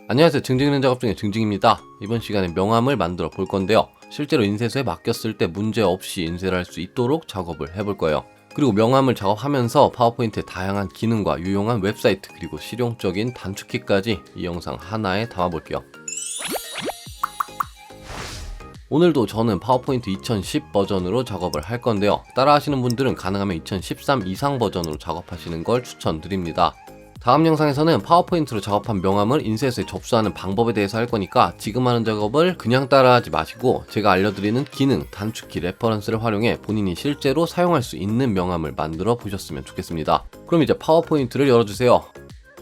안녕하세요. 증증 있는 작업 중에 증증입니다. 이번 시간에 명암을 만들어 볼 건데요. 실제로 인쇄소에 맡겼을 때 문제 없이 인쇄를 할 수 있도록 작업을 해볼 거예요. 그리고 명암을 작업하면서 파워포인트의 다양한 기능과 유용한 웹사이트 그리고 실용적인 단축키까지 이 영상 하나에 담아볼게요. 오늘도 저는 파워포인트 2010 버전으로 작업을 할 건데요. 따라 하시는 분들은 가능하면 2013 이상 버전으로 작업하시는 걸 추천드립니다. 다음 영상에서는 파워포인트로 작업한 명암을 인쇄소에 접수하는 방법에 대해서 할 거니까 지금 하는 작업을 그냥 따라하지 마시고 제가 알려드리는 기능, 단축키, 레퍼런스를 활용해 본인이 실제로 사용할 수 있는 명암을 만들어 보셨으면 좋겠습니다. 그럼 이제 파워포인트를 열어주세요.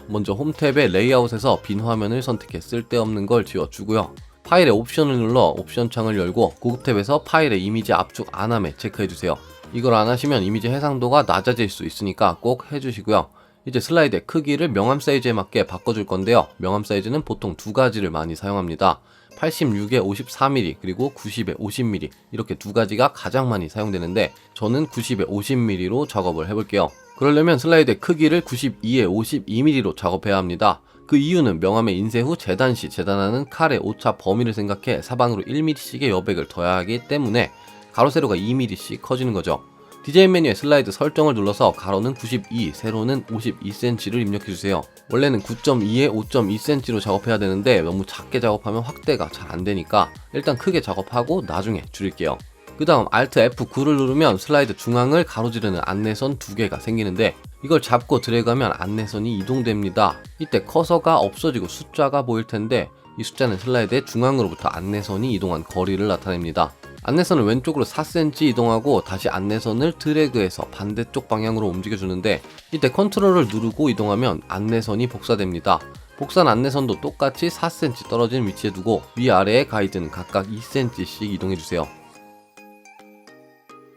먼저 홈 탭의 레이아웃에서 빈 화면을 선택해 쓸데없는 걸 지워주고요. 파일의 옵션을 눌러 옵션 창을 열고 고급 탭에서 파일의 이미지 압축 안함에 체크해주세요. 이걸 안 하시면 이미지 해상도가 낮아질 수 있으니까 꼭 해주시고요. 이제 슬라이드의 크기를 명암 사이즈에 맞게 바꿔줄 건데요. 명암 사이즈는 보통 두 가지를 많이 사용합니다. 86에 54mm 그리고 90에 50mm 이렇게 두 가지가 가장 많이 사용되는데 저는 90에 50mm로 작업을 해볼게요. 그러려면 슬라이드의 크기를 92에 52mm로 작업해야 합니다. 그 이유는 명암의 인쇄 후 재단 시 재단하는 칼의 오차 범위를 생각해 사방으로 1mm씩의 여백을 둬야 하기 때문에 가로 세로가 2mm씩 커지는 거죠. 디자인 메뉴에 슬라이드 설정을 눌러서 가로는 92, 세로는 52cm를 입력해주세요. 원래는 9.2에 5.2cm로 작업해야 되는데 너무 작게 작업하면 확대가 잘 안되니까 일단 크게 작업하고 나중에 줄일게요. 그 다음 Alt F9를 누르면 슬라이드 중앙을 가로지르는 안내선 두 개가 생기는데 이걸 잡고 드래그하면 안내선이 이동됩니다. 이때 커서가 없어지고 숫자가 보일 텐데 이 숫자는 슬라이드의 중앙으로부터 안내선이 이동한 거리를 나타냅니다. 안내선을 왼쪽으로 4cm 이동하고 다시 안내선을 드래그해서 반대쪽 방향으로 움직여주는데 이때 컨트롤을 누르고 이동하면 안내선이 복사됩니다. 복사한 안내선도 똑같이 4cm 떨어진 위치에 두고 위아래의 가이드는 각각 2cm씩 이동해주세요.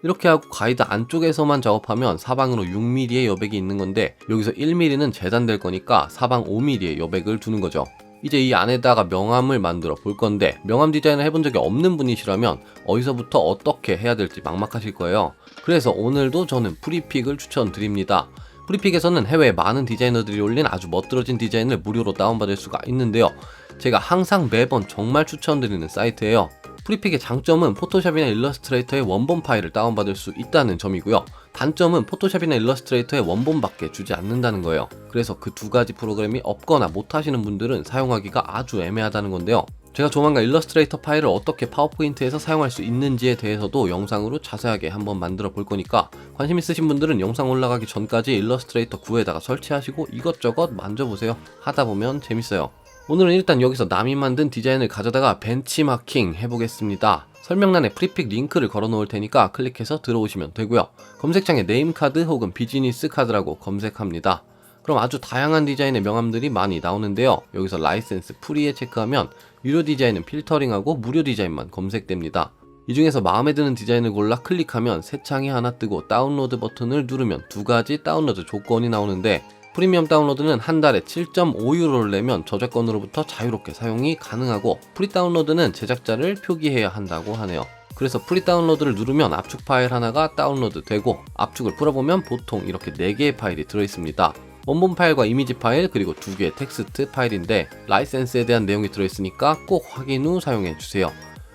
이렇게 하고 가이드 안쪽에서만 작업하면 사방으로 6mm의 여백이 있는 건데 여기서 1mm는 재단될 거니까 사방 5mm의 여백을 두는 거죠. 이제 이 안에다가 명암을 만들어 볼 건데 명암 디자인을 해본 적이 없는 분이시라면 어디서부터 어떻게 해야 될지 막막하실 거예요. 그래서 오늘도 저는 프리픽을 추천드립니다. 프리픽에서는 해외에 많은 디자이너들이 올린 아주 멋들어진 디자인을 무료로 다운받을 수가 있는데요. 제가 항상 매번 정말 추천드리는 사이트예요. 프리픽의 장점은 포토샵이나 일러스트레이터의 원본 파일을 다운받을 수 있다는 점이고요. 단점은 포토샵이나 일러스트레이터의 원본밖에 주지 않는다는 거예요. 그래서 그 두 가지 프로그램이 없거나 못하시는 분들은 사용하기가 아주 애매하다는 건데요. 제가 조만간 일러스트레이터 파일을 어떻게 파워포인트에서 사용할 수 있는지에 대해서도 영상으로 자세하게 한번 만들어 볼 거니까 관심 있으신 분들은 영상 올라가기 전까지 일러스트레이터 9에다가 설치하시고 이것저것 만져보세요. 하다 보면 재밌어요. 오늘은 일단 여기서 남이 만든 디자인을 가져다가 벤치마킹 해보겠습니다. 설명란에 프리픽 링크를 걸어 놓을 테니까 클릭해서 들어오시면 되고요. 검색창에 네임카드 혹은 비즈니스 카드라고 검색합니다. 그럼 아주 다양한 디자인의 명암들이 많이 나오는데요. 여기서 라이센스 프리에 체크하면 유료 디자인은 필터링하고 무료 디자인만 검색됩니다. 이 중에서 마음에 드는 디자인을 골라 클릭하면 새 창이 하나 뜨고 다운로드 버튼을 누르면 두 가지 다운로드 조건이 나오는데 프리미엄 다운로드는 한 달에 7.5유로를 내면 저작권으로부터 자유롭게 사용이 가능하고 프리 다운로드는 제작자를 표기해야 한다고 하네요. 그래서 프리 다운로드를 누르면 압축 파일 하나가 다운로드 되고 압축을 풀어보면 보통 이렇게 4개의 파일이 들어있습니다. 원본 파일과 이미지 파일 그리고 2개의 텍스트 파일인데 라이센스에 대한 내용이 들어있으니까 꼭 확인 후 사용해주세요.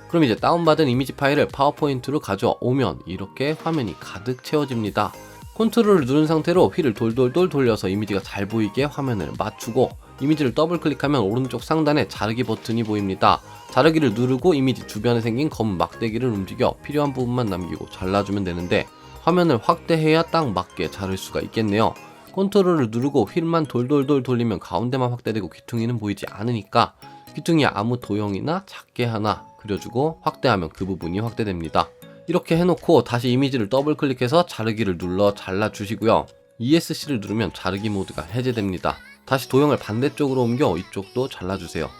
그럼 이제 다운받은 이미지 파일을 파워포인트로 가져오면 이렇게 화면이 가득 채워집니다. 컨트롤을 누른 상태로 휠을 돌돌돌 돌려서 이미지가 잘 보이게 화면을 맞추고 이미지를 더블 클릭하면 오른쪽 상단에 자르기 버튼이 보입니다. 자르기를 누르고 이미지 주변에 생긴 검은 막대기를 움직여 필요한 부분만 남기고 잘라주면 되는데 화면을 확대해야 딱 맞게 자를 수가 있겠네요. 컨트롤을 누르고 휠만 돌돌돌 돌리면 가운데만 확대되고 귀퉁이는 보이지 않으니까 귀퉁이에 아무 도형이나 작게 하나 그려주고 확대하면 그 부분이 확대됩니다. 이렇게 해놓고 다시 이미지를 더블 클릭해서 자르기를 눌러 잘라주시고요. ESC를 누르면 자르기 모드가 해제됩니다. 다시 도형을 반대쪽으로 옮겨 이쪽도 잘라주세요.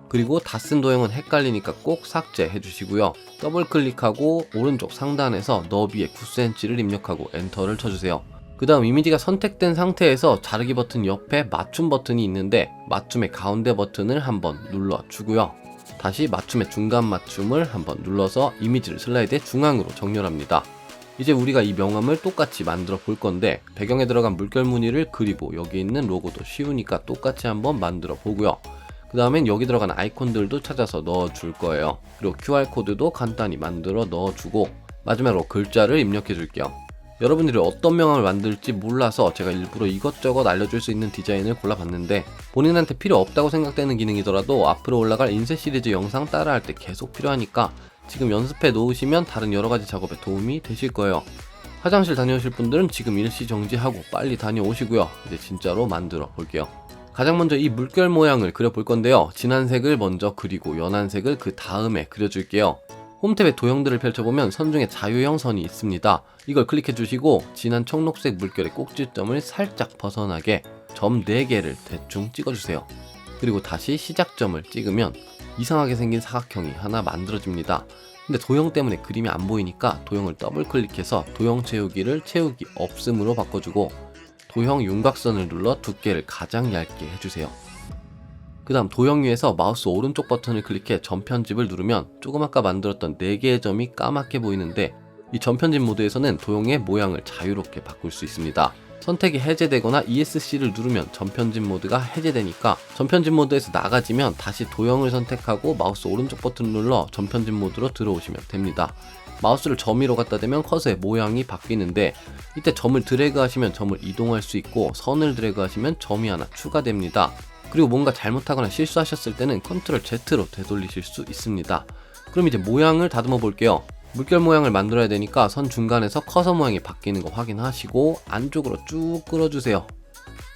그리고 다 쓴 도형은 헷갈리니까 꼭 삭제해주시고요. 더블 클릭하고 오른쪽 상단에서 너비에 9cm를 입력하고 엔터를 쳐주세요. 그 다음 이미지가 선택된 상태에서 자르기 버튼 옆에 맞춤 버튼이 있는데 맞춤의 가운데 버튼을 한번 눌러주고요. 다시 맞춤의 중간 맞춤을 한번 눌러서 이미지를 슬라이드의 중앙으로 정렬합니다. 이제 우리가 이 명암을 똑같이 만들어 볼 건데 배경에 들어간 물결 무늬를 그리고 여기 있는 로고도 쉬우니까 똑같이 한번 만들어 보고요. 그 다음엔 여기 들어간 아이콘들도 찾아서 넣어 줄 거예요. 그리고 QR코드도 간단히 만들어 넣어 주고 마지막으로 글자를 입력해 줄게요. 여러분들이 어떤 명암을 만들지 몰라서 제가 일부러 이것저것 알려줄 수 있는 디자인을 골라봤는데 본인한테 필요 없다고 생각되는 기능이더라도 앞으로 올라갈 인쇄 시리즈 영상 따라할 때 계속 필요하니까 지금 연습해 놓으시면 다른 여러가지 작업에 도움이 되실 거예요. 화장실 다녀오실 분들은 지금 일시 정지하고 빨리 다녀오시고요. 이제 진짜로 만들어 볼게요. 가장 먼저 이 물결 모양을 그려볼 건데요. 진한 색을 먼저 그리고 연한 색을 그 다음에 그려줄게요. 홈탭에 도형들을 펼쳐보면 선 중에 자유형 선이 있습니다. 이걸 클릭해 주시고 진한 청록색 물결의 꼭지점을 살짝 벗어나게 점 4개를 대충 찍어주세요. 그리고 다시 시작점을 찍으면 이상하게 생긴 사각형이 하나 만들어집니다. 근데 도형 때문에 그림이 안 보이니까 도형을 더블 클릭해서 도형 채우기를 채우기 없음으로 바꿔주고 도형 윤곽선을 눌러 두께를 가장 얇게 해주세요. 그 다음 도형 위에서 마우스 오른쪽 버튼을 클릭해 전편집을 누르면 조금 아까 만들었던 4개의 점이 까맣게 보이는데 이 전편집 모드에서는 도형의 모양을 자유롭게 바꿀 수 있습니다. 선택이 해제되거나 ESC를 누르면 전편집 모드가 해제되니까 전편집 모드에서 나가지면 다시 도형을 선택하고 마우스 오른쪽 버튼을 눌러 전편집 모드로 들어오시면 됩니다. 마우스를 점 위로 갖다 대면 컷의 모양이 바뀌는데 이때 점을 드래그 하시면 점을 이동할 수 있고 선을 드래그 하시면 점이 하나 추가됩니다. 그리고 뭔가 잘못하거나 실수하셨을 때는 컨트롤 Z로 되돌리실 수 있습니다. 그럼 이제 모양을 다듬어 볼게요. 물결 모양을 만들어야 되니까 선 중간에서 커서 모양이 바뀌는 거 확인하시고 안쪽으로 쭉 끌어주세요.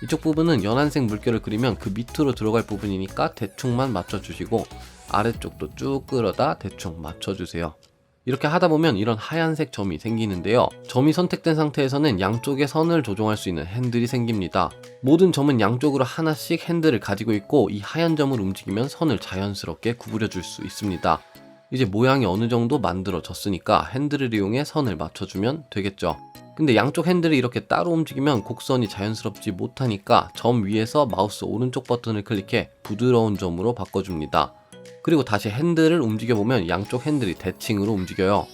이쪽 부분은 연한색 물결을 그리면 그 밑으로 들어갈 부분이니까 대충만 맞춰주시고 아래쪽도 쭉 끌어다 대충 맞춰주세요. 이렇게 하다 보면 이런 하얀색 점이 생기는데요. 점이 선택된 상태에서는 양쪽에 선을 조정할 수 있는 핸들이 생깁니다. 모든 점은 양쪽으로 하나씩 핸들을 가지고 있고 이 하얀 점을 움직이면 선을 자연스럽게 구부려 줄 수 있습니다. 이제 모양이 어느 정도 만들어졌으니까 핸들을 이용해 선을 맞춰주면 되겠죠. 근데 양쪽 핸들이 이렇게 따로 움직이면 곡선이 자연스럽지 못하니까 점 위에서 마우스 오른쪽 버튼을 클릭해 부드러운 점으로 바꿔줍니다. 그리고 다시 핸들을 움직여보면 양쪽 핸들이 대칭으로 움직여요.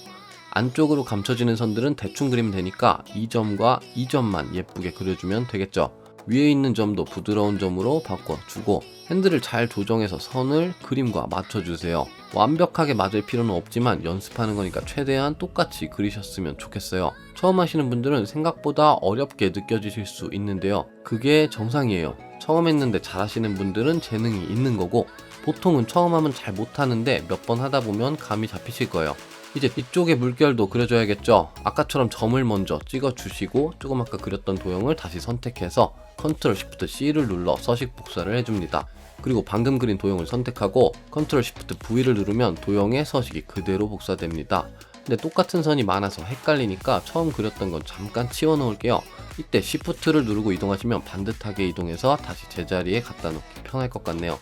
안쪽으로 감춰지는 선들은 대충 그리면 되니까 이 점과 이 점만 예쁘게 그려주면 되겠죠. 위에 있는 점도 부드러운 점으로 바꿔주고 핸들을 잘 조정해서 선을 그림과 맞춰주세요. 완벽하게 맞을 필요는 없지만 연습하는 거니까 최대한 똑같이 그리셨으면 좋겠어요. 처음 하시는 분들은 생각보다 어렵게 느껴지실 수 있는데요. 그게 정상이에요. 처음 했는데 잘하시는 분들은 재능이 있는 거고 보통은 처음 하면 잘 못하는데 몇 번 하다 보면 감이 잡히실 거예요. 이제 이쪽에 물결도 그려줘야겠죠. 아까처럼 점을 먼저 찍어주시고 조금 아까 그렸던 도형을 다시 선택해서 컨트롤 쉬프트 C를 눌러 서식 복사를 해줍니다. 그리고 방금 그린 도형을 선택하고 컨트롤 쉬프트 V를 누르면 도형의 서식이 그대로 복사됩니다. 근데 똑같은 선이 많아서 헷갈리니까 처음 그렸던 건 잠깐 치워 놓을게요. 이때 쉬프트를 누르고 이동하시면 반듯하게 이동해서 다시 제자리에 갖다 놓기 편할 것 같네요.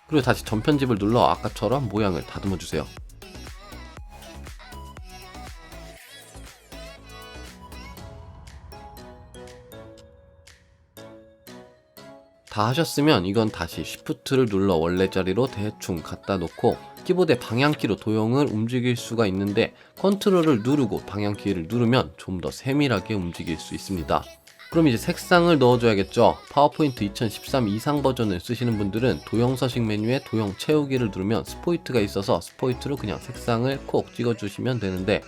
그리고 다시 전편집을 눌러 아까처럼 모양을 다듬어 주세요. 다 하셨으면 이건 다시 Shift를 눌러 원래 자리로 대충 갖다 놓고 키보드의 방향키로 도형을 움직일 수가 있는데 컨트롤을 누르고 방향키를 누르면 좀 더 세밀하게 움직일 수 있습니다. 그럼 이제 색상을 넣어줘야겠죠. 파워포인트 2013 이상 버전을 쓰시는 분들은 도형 서식 메뉴에 도형 채우기를 누르면 스포이트가 있어서 스포이트로 그냥 색상을 콕 찍어주시면 되는데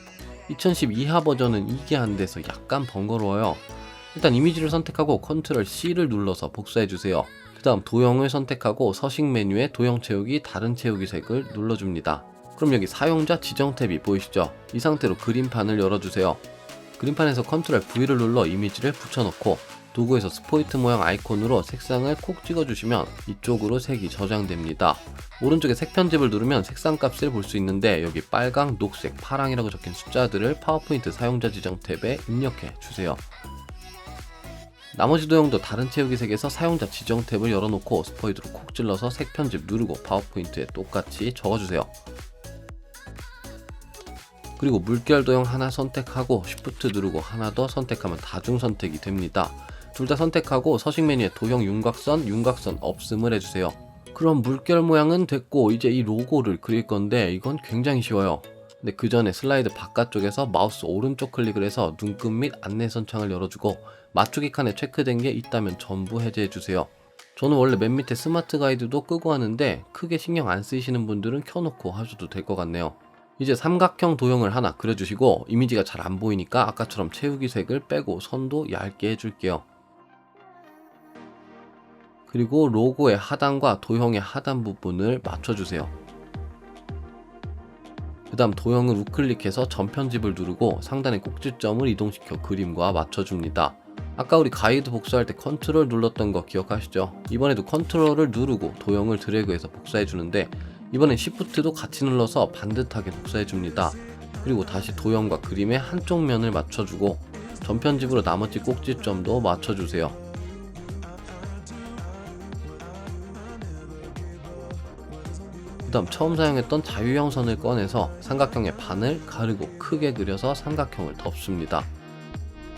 2010 이하 버전은 이게 안 돼서 약간 번거로워요. 일단 이미지를 선택하고 컨트롤 C를 눌러서 복사해주세요. 그 다음 도형을 선택하고 서식 메뉴에 도형 채우기 다른 채우기 색을 눌러줍니다. 그럼 여기 사용자 지정 탭이 보이시죠? 이 상태로 그림판을 열어주세요. 그림판에서 컨트롤 V를 눌러 이미지를 붙여넣고 도구에서 스포이트 모양 아이콘으로 색상을 콕 찍어주시면 이쪽으로 색이 저장됩니다. 오른쪽에 색 편집을 누르면 색상 값을 볼 수 있는데 여기 빨강, 녹색, 파랑이라고 적힌 숫자들을 파워포인트 사용자 지정 탭에 입력해 주세요. 나머지 도형도 다른 채우기 색에서 사용자 지정 탭을 열어놓고 스포이트로 콕 찔러서 색 편집 누르고 파워포인트에 똑같이 적어주세요. 그리고 물결 도형 하나 선택하고 Shift 누르고 하나 더 선택하면 다중 선택이 됩니다. 둘 다 선택하고 서식 메뉴에 도형 윤곽선 없음을 해주세요. 그럼 물결 모양은 됐고 이제 이 로고를 그릴 건데 이건 굉장히 쉬워요. 근데 그 전에 슬라이드 바깥쪽에서 마우스 오른쪽 클릭을 해서 눈금 및 안내선 창을 열어주고 맞추기 칸에 체크된 게 있다면 전부 해제해주세요. 저는 원래 맨 밑에 스마트 가이드도 끄고 하는데 크게 신경 안 쓰이시는 분들은 켜놓고 하셔도 될 것 같네요. 이제 삼각형 도형을 하나 그려주시고 이미지가 잘 안 보이니까 아까처럼 채우기 색을 빼고 선도 얇게 해줄게요. 그리고 로고의 하단과 도형의 하단 부분을 맞춰주세요. 그 다음 도형을 우클릭해서 전편집을 누르고 상단의 꼭지점을 이동시켜 그림과 맞춰줍니다. 아까 우리 가이드 복사할 때 컨트롤 눌렀던 거 기억하시죠? 이번에도 컨트롤을 누르고 도형을 드래그해서 복사해주는데 이번엔 시프트도 같이 눌러서 반듯하게 복사해줍니다. 그리고 다시 도형과 그림의 한쪽 면을 맞춰주고 전편집으로 나머지 꼭지점도 맞춰주세요. 그 다음 처음 사용했던 자유형 선을 꺼내서 삼각형의 반을 가르고 크게 그려서 삼각형을 덮습니다.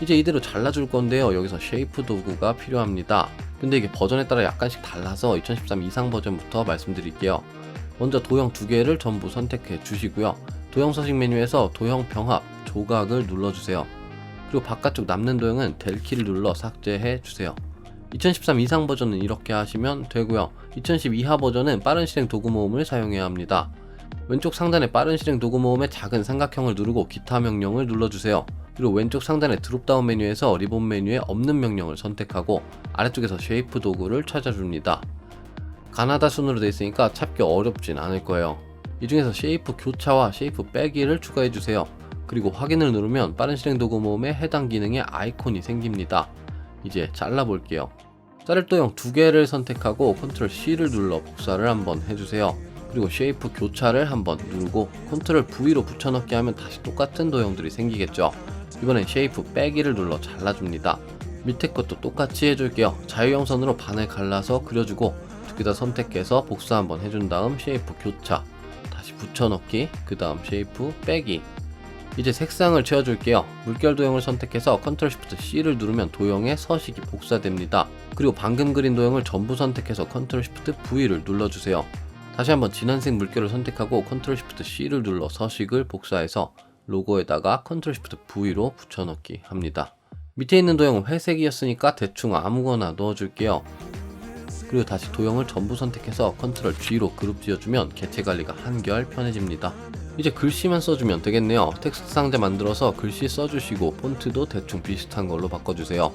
이제 이대로 잘라줄 건데요. 여기서 쉐이프 도구가 필요합니다. 근데 이게 버전에 따라 약간씩 달라서 2013 이상 버전부터 말씀드릴게요. 먼저 도형 두 개를 전부 선택해 주시고요. 도형 서식 메뉴에서 도형 병합, 조각을 눌러주세요. 그리고 바깥쪽 남는 도형은 델 키를 눌러 삭제해 주세요. 2013 이상 버전은 이렇게 하시면 되고요. 2010 이하 버전은 빠른 실행 도구 모음을 사용해야 합니다. 왼쪽 상단의 빠른 실행 도구 모음의 작은 삼각형을 누르고 기타 명령을 눌러주세요. 그리고 왼쪽 상단의 드롭다운 메뉴에서 리본 메뉴에 없는 명령을 선택하고 아래쪽에서 쉐이프 도구를 찾아줍니다. 가나다 순으로 되어 있으니까 찾기 어렵진 않을 거예요. 이 중에서 쉐이프 교차와 쉐이프 빼기를 추가해주세요. 그리고 확인을 누르면 빠른 실행 도구 모음에 해당 기능의 아이콘이 생깁니다. 이제 잘라볼게요. 자를 도형 두 개를 선택하고 컨트롤 C를 눌러 복사를 한번 해주세요. 그리고 쉐이프 교차를 한번 누르고 컨트롤 V로 붙여넣기 하면 다시 똑같은 도형들이 생기겠죠. 이번엔 쉐이프 빼기를 눌러 잘라줍니다. 밑에 것도 똑같이 해줄게요. 자유형 선으로 반을 갈라서 그려주고 두 개 다 선택해서 복사 한번 해준 다음 쉐이프 교차, 다시 붙여넣기, 그 다음 쉐이프 빼기. 이제 색상을 채워줄게요. 물결 도형을 선택해서 컨트롤 시프트 C를 누르면 도형의 서식이 복사됩니다. 그리고 방금 그린 도형을 전부 선택해서 컨트롤 시프트 V를 눌러주세요. 다시 한번 진한색 물결을 선택하고 컨트롤 시프트 C를 눌러 서식을 복사해서 로고에다가 컨트롤 시프트 V로 붙여넣기 합니다. 밑에 있는 도형은 회색이었으니까 대충 아무거나 넣어줄게요. 그리고 다시 도형을 전부 선택해서 컨트롤 G로 그룹 지어주면 개체 관리가 한결 편해집니다. 이제 글씨만 써주면 되겠네요. 텍스트 상자 만들어서 글씨 써주시고 폰트도 대충 비슷한 걸로 바꿔주세요.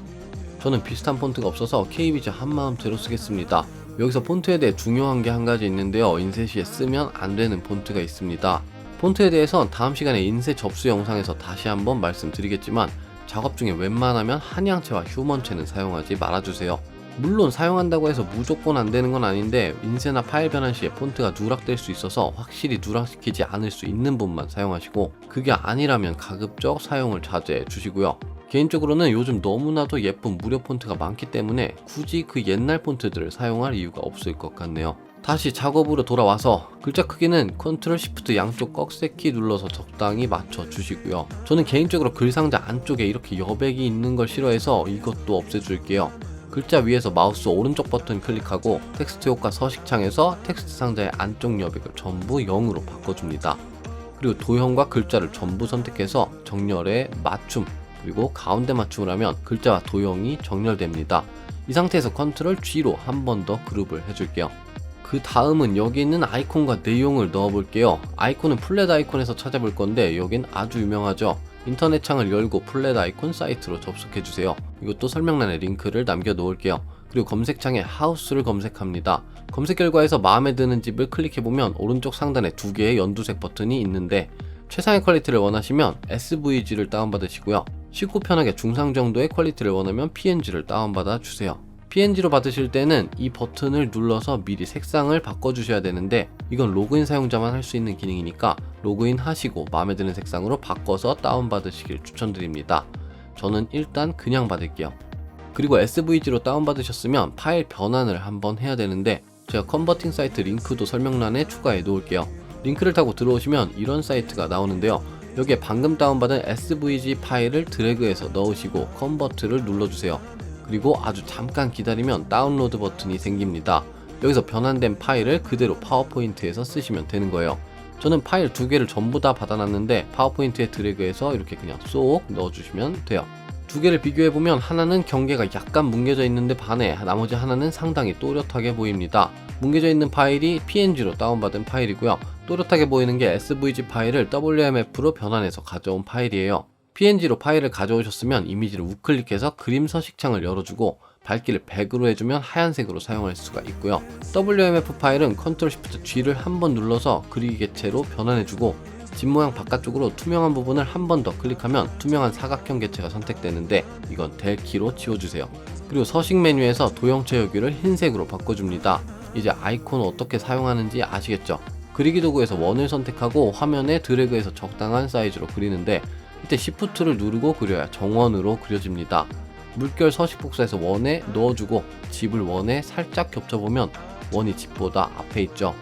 저는 비슷한 폰트가 없어서 KBJ 한마음대로 쓰겠습니다. 여기서 폰트에 대해 중요한 게 한 가지 있는데요. 인쇄 시에 쓰면 안 되는 폰트가 있습니다. 폰트에 대해선 다음 시간에 인쇄 접수 영상에서 다시 한번 말씀드리겠지만 작업 중에 웬만하면 한양체와 휴먼체는 사용하지 말아주세요. 물론 사용한다고 해서 무조건 안 되는 건 아닌데 인쇄나 파일 변환 시에 폰트가 누락될 수 있어서 확실히 누락시키지 않을 수 있는 분만 사용하시고 그게 아니라면 가급적 사용을 자제해 주시고요. 개인적으로는 요즘 너무나도 예쁜 무료 폰트가 많기 때문에 굳이 그 옛날 폰트들을 사용할 이유가 없을 것 같네요. 다시 작업으로 돌아와서 글자 크기는 컨트롤 시프트 양쪽 꺽쇠키 눌러서 적당히 맞춰 주시고요. 저는 개인적으로 글 상자 안쪽에 이렇게 여백이 있는 걸 싫어해서 이것도 없애줄게요. 글자 위에서 마우스 오른쪽 버튼 클릭하고 텍스트 효과 서식창에서 텍스트 상자의 안쪽 여백을 전부 0으로 바꿔줍니다. 그리고 도형과 글자를 전부 선택해서 정렬에 맞춤, 그리고 가운데 맞춤을 하면 글자와 도형이 정렬됩니다. 이 상태에서 컨트롤 G로 한 번 더 그룹을 해줄게요. 그 다음은 여기 있는 아이콘과 내용을 넣어볼게요. 아이콘은 플랫 아이콘에서 찾아볼 건데 여긴 아주 유명하죠. 인터넷 창을 열고 플랫 아이콘 사이트로 접속해주세요. 이것도 설명란에 링크를 남겨 놓을게요. 그리고 검색창에 하우스를 검색합니다. 검색 결과에서 마음에 드는 집을 클릭해보면 오른쪽 상단에 두 개의 연두색 버튼이 있는데 최상의 퀄리티를 원하시면 SVG를 다운받으시고요. 쉽고 편하게 중상 정도의 퀄리티를 원하면 PNG를 다운받아 주세요. PNG로 받으실 때는 이 버튼을 눌러서 미리 색상을 바꿔주셔야 되는데 이건 로그인 사용자만 할 수 있는 기능이니까 로그인 하시고 마음에 드는 색상으로 바꿔서 다운받으시길 추천드립니다. 저는 일단 그냥 받을게요. 그리고 SVG로 다운받으셨으면 파일 변환을 한번 해야 되는데 제가 컨버팅 사이트 링크도 설명란에 추가해 놓을게요. 링크를 타고 들어오시면 이런 사이트가 나오는데요. 여기에 방금 다운받은 SVG 파일을 드래그해서 넣으시고 컨버트를 눌러주세요. 그리고 아주 잠깐 기다리면 다운로드 버튼이 생깁니다. 여기서 변환된 파일을 그대로 파워포인트에서 쓰시면 되는 거예요. 저는 파일 2개를 전부 다 받아놨는데 파워포인트에 드래그해서 이렇게 그냥 쏙 넣어주시면 돼요. 2개를 비교해보면 하나는 경계가 약간 뭉개져 있는데 반해 나머지 하나는 상당히 또렷하게 보입니다. 뭉개져 있는 파일이 png로 다운받은 파일이고요. 또렷하게 보이는 게 svg 파일을 wmf로 변환해서 가져온 파일이에요. png로 파일을 가져오셨으면 이미지를 우클릭해서 그림 서식창을 열어주고 밝기를 100으로 해주면 하얀색으로 사용할 수가 있고요. wmf 파일은 Ctrl Shift G를 한번 눌러서 그리기 개체로 변환해주고 집 모양 바깥쪽으로 투명한 부분을 한 번 더 클릭하면 투명한 사각형 개체가 선택되는데 이건 델키로 지워주세요. 그리고 서식 메뉴에서 도형체 여기를 흰색으로 바꿔줍니다. 이제 아이콘을 어떻게 사용하는지 아시겠죠? 그리기 도구에서 원을 선택하고 화면에 드래그해서 적당한 사이즈로 그리는데 이때 Shift를 누르고 그려야 정원으로 그려집니다. 물결 서식 복사해서 원에 넣어주고 집을 원에 살짝 겹쳐보면 원이 집보다 앞에 있죠.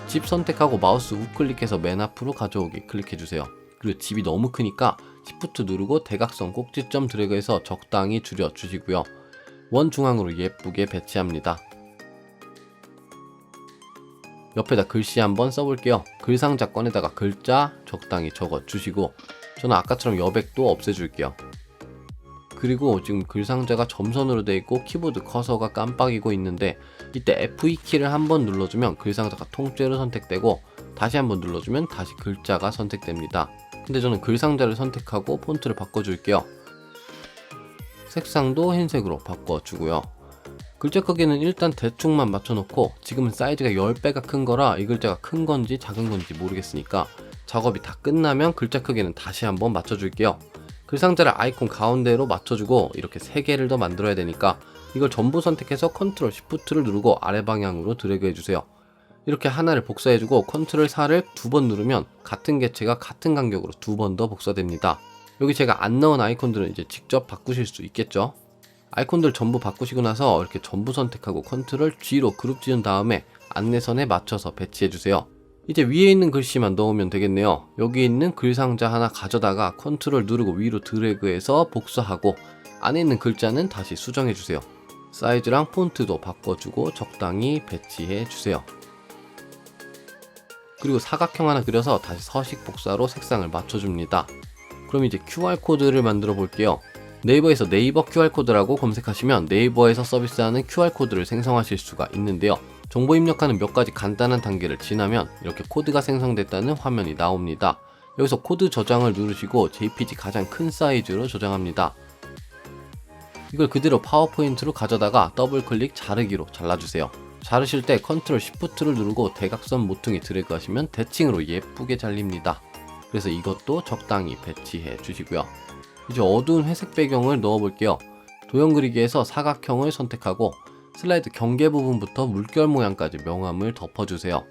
집 선택하고 마우스 우클릭해서 맨 앞으로 가져오기 클릭해주세요. 그리고 집이 너무 크니까 Shift 누르고 대각선 꼭지점 드래그해서 적당히 줄여주시고요. 원 중앙으로 예쁘게 배치합니다. 옆에다 글씨 한번 써볼게요. 글상자 꺼내다가 글자 적당히 적어주시고 저는 아까처럼 여백도 없애줄게요. 그리고 지금 글상자가 점선으로 되어 있고 키보드 커서가 깜빡이고 있는데 이때 F2키를 한번 눌러주면 글상자가 통째로 선택되고 다시 한번 눌러주면 다시 글자가 선택됩니다. 근데 저는 글상자를 선택하고 폰트를 바꿔줄게요. 색상도 흰색으로 바꿔주고요. 글자 크기는 일단 대충만 맞춰놓고 지금은 사이즈가 10배가 큰 거라 이 글자가 큰 건지 작은 건지 모르겠으니까 작업이 다 끝나면 글자 크기는 다시 한번 맞춰줄게요. 글상자를 아이콘 가운데로 맞춰주고 이렇게 3개를 더 만들어야 되니까 이걸 전부 선택해서 Ctrl Shift를 누르고 아래 방향으로 드래그 해주세요. 이렇게 하나를 복사해주고 Ctrl 4를 2번 누르면 같은 개체가 같은 간격으로 2번 더 복사됩니다. 여기 제가 안 넣은 아이콘들은 이제 직접 바꾸실 수 있겠죠. 아이콘들 전부 바꾸시고 나서 이렇게 전부 선택하고 Ctrl G로 그룹 지은 다음에 안내선에 맞춰서 배치해주세요. 이제 위에 있는 글씨만 넣으면 되겠네요. 여기 있는 글상자 하나 가져다가 Ctrl 누르고 위로 드래그해서 복사하고 안에 있는 글자는 다시 수정해주세요. 사이즈랑 폰트도 바꿔주고 적당히 배치해주세요. 그리고 사각형 하나 그려서 다시 서식 복사로 색상을 맞춰줍니다. 그럼 이제 QR코드를 만들어 볼게요. 네이버에서 네이버 QR코드라고 검색하시면 네이버에서 서비스하는 QR코드를 생성하실 수가 있는데요. 정보 입력하는 몇 가지 간단한 단계를 지나면 이렇게 코드가 생성됐다는 화면이 나옵니다. 여기서 코드 저장을 누르시고 JPG 가장 큰 사이즈로 저장합니다. 이걸 그대로 파워포인트로 가져다가 더블클릭 자르기로 잘라주세요. 자르실 때 Ctrl Shift를 누르고 대각선 모퉁이 드래그 하시면 대칭으로 예쁘게 잘립니다. 그래서 이것도 적당히 배치해 주시고요. 이제 어두운 회색 배경을 넣어 볼게요. 도형 그리기에서 사각형을 선택하고 슬라이드 경계 부분부터 물결 모양까지 명암을 덮어주세요.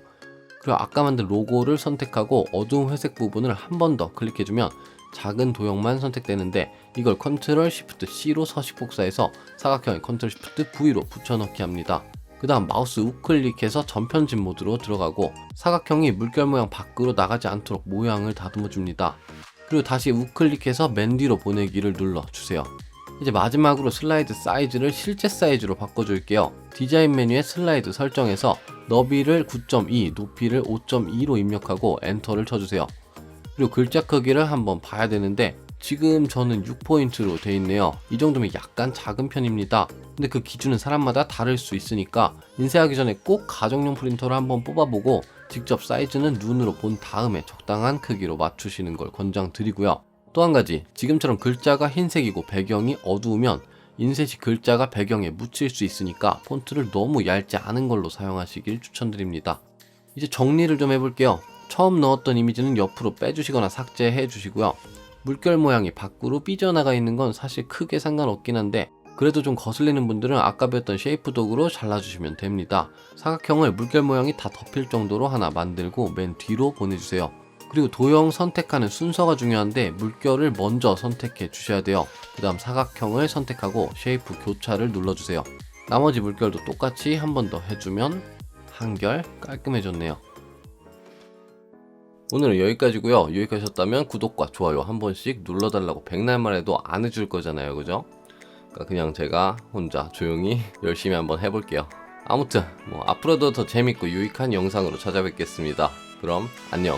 그리고 아까 만든 로고를 선택하고 어두운 회색 부분을 한 번 더 클릭해주면 작은 도형만 선택되는데 이걸 Ctrl Shift C로 서식 복사해서 사각형에 Ctrl Shift V로 붙여넣기 합니다. 그 다음 마우스 우클릭해서 전편집 모드로 들어가고 사각형이 물결 모양 밖으로 나가지 않도록 모양을 다듬어 줍니다. 그리고 다시 우클릭해서 맨 뒤로 보내기를 눌러주세요. 이제 마지막으로 슬라이드 사이즈를 실제 사이즈로 바꿔줄게요. 디자인 메뉴에 슬라이드 설정에서 너비를 9.2, 높이를 5.2로 입력하고 엔터를 쳐주세요. 그리고 글자 크기를 한번 봐야 되는데 지금 저는 6포인트로 되어 있네요. 이 정도면 약간 작은 편입니다. 근데 그 기준은 사람마다 다를 수 있으니까 인쇄하기 전에 꼭 가정용 프린터를 한번 뽑아보고 직접 사이즈는 눈으로 본 다음에 적당한 크기로 맞추시는 걸 권장드리고요. 또 한 가지, 지금처럼 글자가 흰색이고 배경이 어두우면 인쇄 시 글자가 배경에 묻힐 수 있으니까 폰트를 너무 얇지 않은 걸로 사용하시길 추천드립니다. 이제 정리를 좀 해볼게요. 처음 넣었던 이미지는 옆으로 빼주시거나 삭제해 주시고요. 물결 모양이 밖으로 삐져나가 있는 건 사실 크게 상관없긴 한데 그래도 좀 거슬리는 분들은 아까 배웠던 쉐이프 도구로 잘라주시면 됩니다. 사각형을 물결 모양이 다 덮일 정도로 하나 만들고 맨 뒤로 보내주세요. 그리고 도형 선택하는 순서가 중요한데 물결을 먼저 선택해 주셔야 돼요. 그 다음 사각형을 선택하고 쉐이프 교차를 눌러주세요. 나머지 물결도 똑같이 한 번 더 해주면 한결 깔끔해졌네요. 오늘은 여기까지고요. 유익하셨다면 구독과 좋아요 한 번씩 눌러달라고 백날만 해도 안 해줄 거잖아요, 그죠? 그러니까 그냥 제가 혼자 조용히 열심히 한번 해볼게요. 아무튼 앞으로도 더 재밌고 유익한 영상으로 찾아뵙겠습니다. 그럼 안녕.